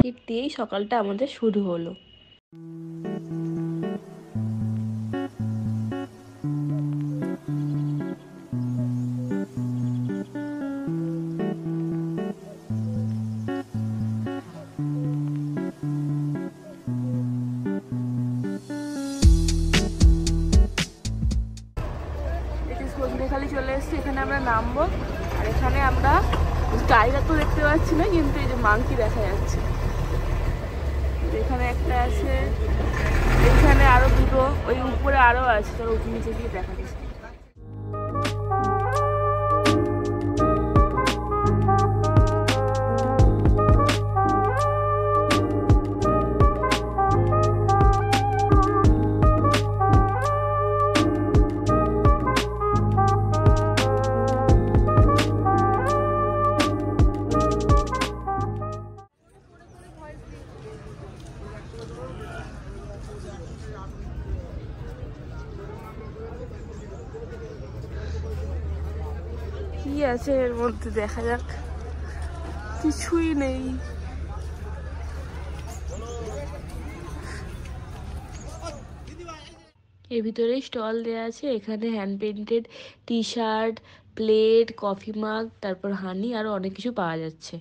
Packet দিয়েই সকালটা আমাদের শুরু হলো। খালি চলে এসেছি, এখানে আমরা নামবো। আর এখানে আমরা টাইগার তো দেখতে পাচ্ছি না, কিন্তু এই যে মাংকি দেখা যাচ্ছে। এখানে একটা আছে, এখানে আরো দুটো, ওই উপরে আরো আছে, তার উপর নিচে গিয়ে দেখা যাচ্ছে। কি আছে এর মধ্যে দেখা যাক, কিছুই নেই। এর ভিতরে স্টল দেওয়া আছে, এখানে hand painted T shirt, plate, coffee মাগ, তারপর হানি আরো অনেক কিছু পাওয়া যাচ্ছে।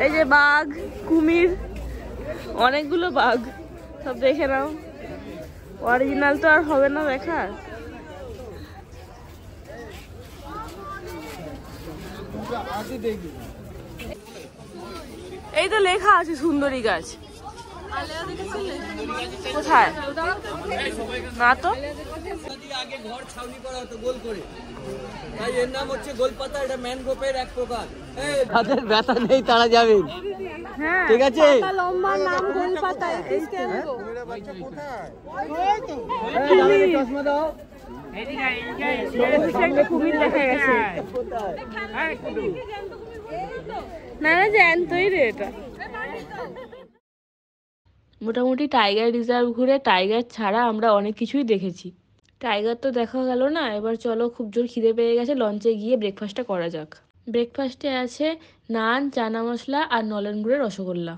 এই যে বাঘ, কুমির, অনেকগুলো বাঘ, সব দেখে নাও। অরিজিনাল তো আর হবে না দেখা। এই তো লেখা আছে সুন্দরী গাছ, কোথায় না তো। আগে ঘর ছাউনি করা হতো গোল করে, তাই এর নাম হচ্ছে গোলপাতা। এটা ম্যানগ্রোভের এক প্রকার। যাদের ব্যথা নেই তারা যাবেন, ঠিক আছে। লম্বা নাম গোলপাতা। চশমা দাও। কুমির দেখা গেছে না, জ্যান্তই রে এটা। মোটামুটি টাইগার রিজার্ভ ঘুরে টাইগার ছাড়া আমরা অনেক কিছুই দেখেছি। টাইগার তো দেখা গেল না, এবার চলো, খুব জোর খিদে পেয়ে গেছে, লঞ্চে গিয়ে ব্রেকফাস্টটা করা যাক। ব্রেকফাস্টে আছে নান, চানা মশলা আর নলেন গুড়ের রসগোল্লা।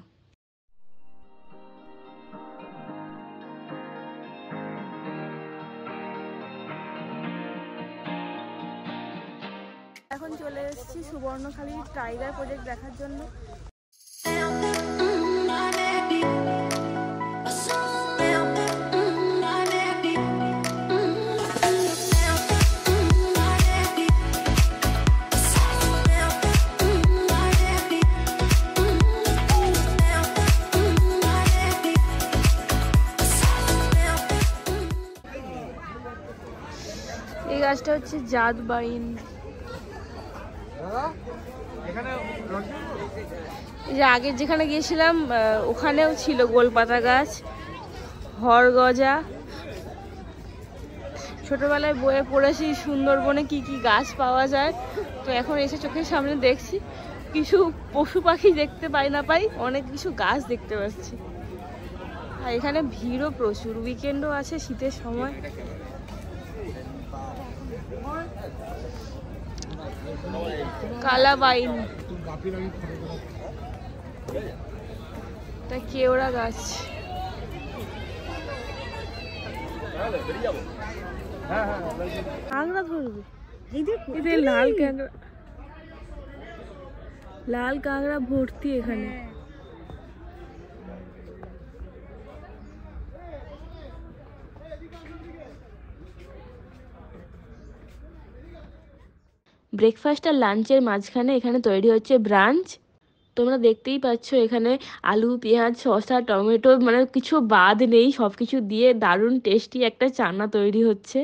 এখন চলে এসেছি সুবর্ণখালী টাইগার প্রজেক্ট দেখার জন্য। এই গাছটা হচ্ছে জাত বাইন। এই যে আগে যেখানে গিয়েছিলাম ওখানেও ছিল গোলপাতা গাছ, হরগজা। ছোটবেলায় বইয়ে পড়েছি সুন্দরবনে কি কি গাছ পাওয়া যায়, তো এখন এসে চোখের সামনে দেখছি। কিছু পশু পাখি দেখতে পাই না পাই, অনেক কিছু গাছ দেখতে পাচ্ছি। আর এখানে ভিড়ও প্রচুর, উইকেন্ডও আছে শীতের সময়। কালা বাইন, তা কেওড়া গাছ। কাঁকড়া ধরবে, এদের লাল কাঁকড়া, লাল কাঁকড়া ভর্তি এখানে। ব্রেকফাস্ট আর লাঞ্চের মাঝখানে এখানে তৈরি হচ্ছে ব্রাঞ্চ। তোমরা দেখতেই পাচ্ছ এখানে আলু, পেঁয়াজ, শসা, টমেটো, মানে কিছু বাদ নেই, সব কিছু দিয়ে দারুণ টেস্টি একটা চানা তৈরি হচ্ছে।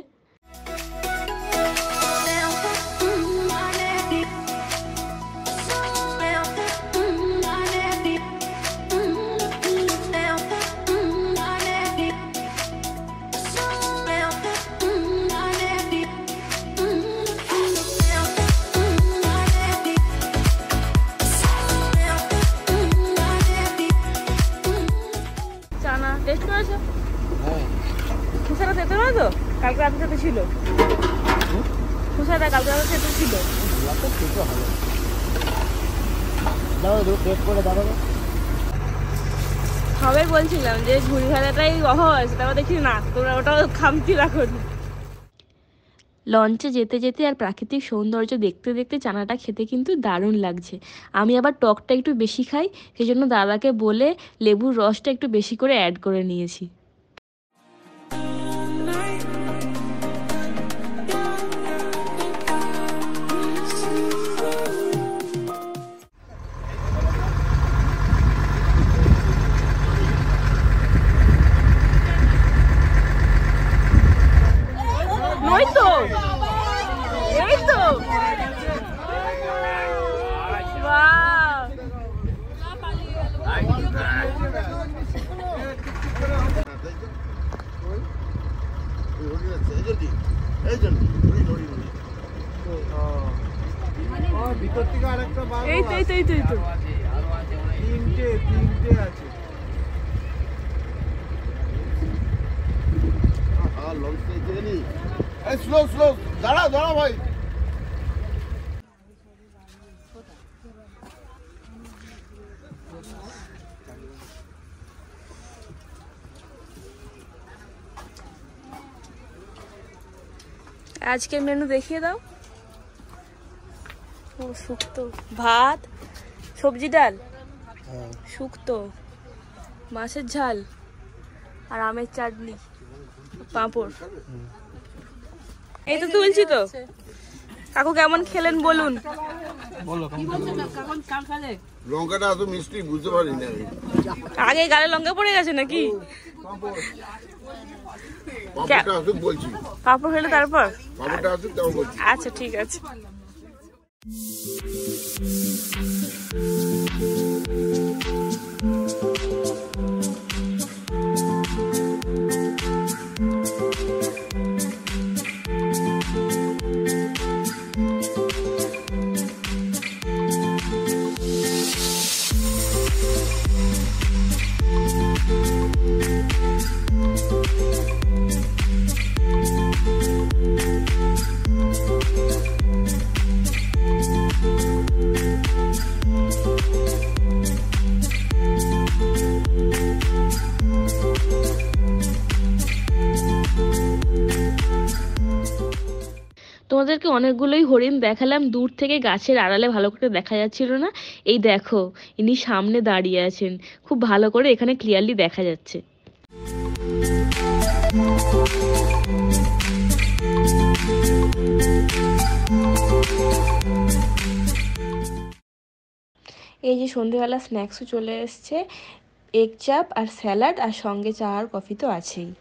কালকে রাতের সাথে ছিল খুশাদা, কালকে রাতের সাথে ছিল। সবাই বলছিলাম যে ঝুড়ি ভাজাটাই অভাব আছে, তারপর দেখি না, তোমরা ওটাও খামতি রাখো। লঞ্চে যেতে যেতে আর প্রাকৃতিক সৌন্দর্য দেখতে দেখতে চানাটা খেতে কিন্তু দারুণ লাগছে। আমি আবার টকটা একটু বেশি খাই, সেই জন্য দাদাকে বলে লেবুর রসটা একটু বেশি করে অ্যাড করে নিয়েছি। দাঁড়া ভাই, আজকের মেনু দেখিয়ে দাও। ও শুক্তো, ভাত, সবজি ডাল, শুক্তো, মাছের ঝাল আর আমের চাটনি, পাঁপড়। এই তো তুলছি তো। কাকু কেমন খেলেন বলুন। লঙ্কাটা এত মিষ্টি বুঝতে পারিনি আমি। আগে গালে লঙ্কা পড়ে গেছে নাকি? পাঁপড়টা আসুক বলছি, পাঁপড় খেলে তারপর? পাঁপড়টা আসুক তারপর বলছি। আচ্ছা ঠিক আছে। তোমাদেরকে অনেকগুলোই হরিণ দেখালাম দূর থেকে, গাছের আড়ালে ভালো করে দেখা যাচ্ছিল না। এই দেখো, ইনি সামনে দাঁড়িয়ে আছেন, খুব ভালো করে এখানে ক্লিয়ারলি দেখা যাচ্ছে। এই যে সন্ধ্যেবেলা স্ন্যাক্সও চলে এসছে, এগ চাপ আর স্যালাড, আর সঙ্গে চা আর কফি তো আছেই।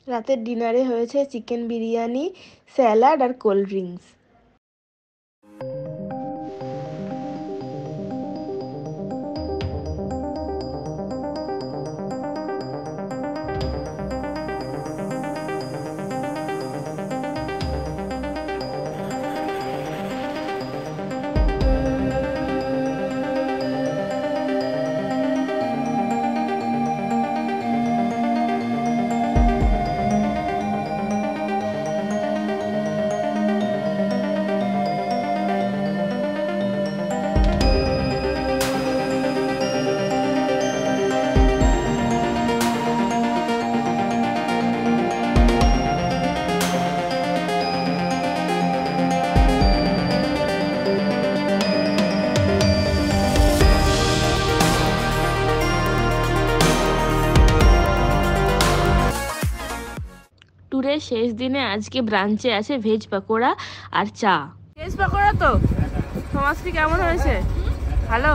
রাতের ডিনারে হয়েছে চিকেন বিরিয়ানি, স্যালাড আর কোল্ড ড্রিঙ্কস। ট্যুরের শেষ দিনে আজকে ব্রাঞ্চে আছে ভেজ পাকোড়া আর চা। ভেজ পাকোড়া তো সমাজটি কেমন হয়েছে? ভালো।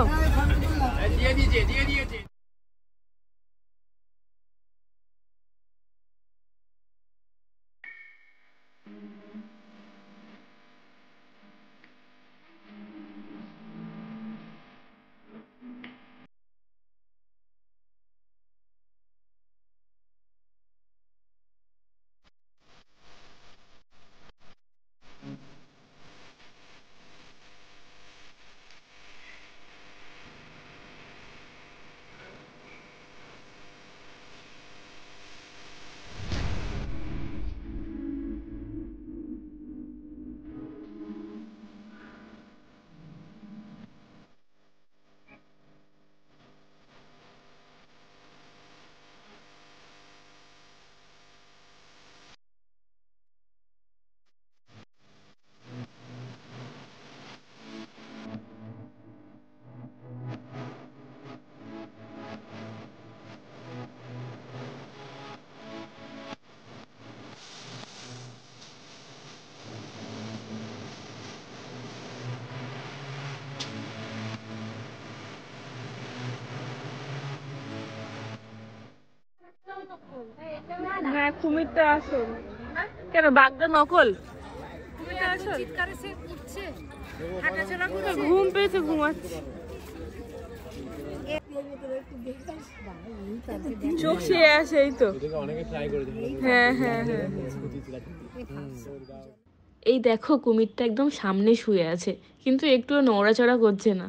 হ্যাঁ কুমিরটা আসল। কেন বাঘটা নকল? ঘুম পেয়েছে, ঘুমাচ্ছে। চোখ সে আসে এই তো। হ্যাঁ হ্যাঁ হ্যাঁ, এই দেখো কুমিরটা একদম সামনে শুয়ে আছে, কিন্তু একটুও নড়াচড়া করছে না।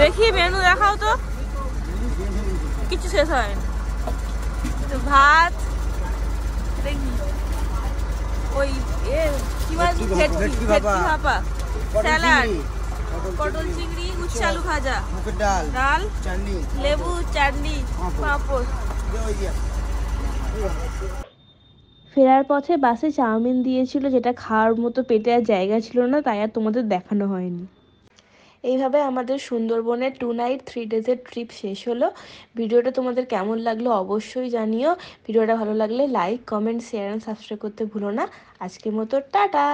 দেখি মেনু দেখাও তো, কিছু শেষ হয় না। ভাত, ওই কি মাছ, ভেটকি ভাপা, স্যালাড, পটল চিংড়ি, উচ্ছে আলু ভাজা, ডাল, লেবু, চাটনি, পাঁপড়। ফেরার পথে বাসে চাউমিন দিয়েছিল, যেটা খাওয়ার মতো পেটে আর জায়গা ছিল না, তাই আর তোমাদের দেখানো হয়নি। এইভাবে আমাদের সুন্দরবনের 2 নাইট 3 ডেজের ট্রিপ শেষ হলো। ভিডিওটা তোমাদের কেমন লাগলো অবশ্যই জানিও। ভিডিওটা ভালো লাগলে like, comment, share and subscribe করতে ভুলো না। আজকের মতো টাটা।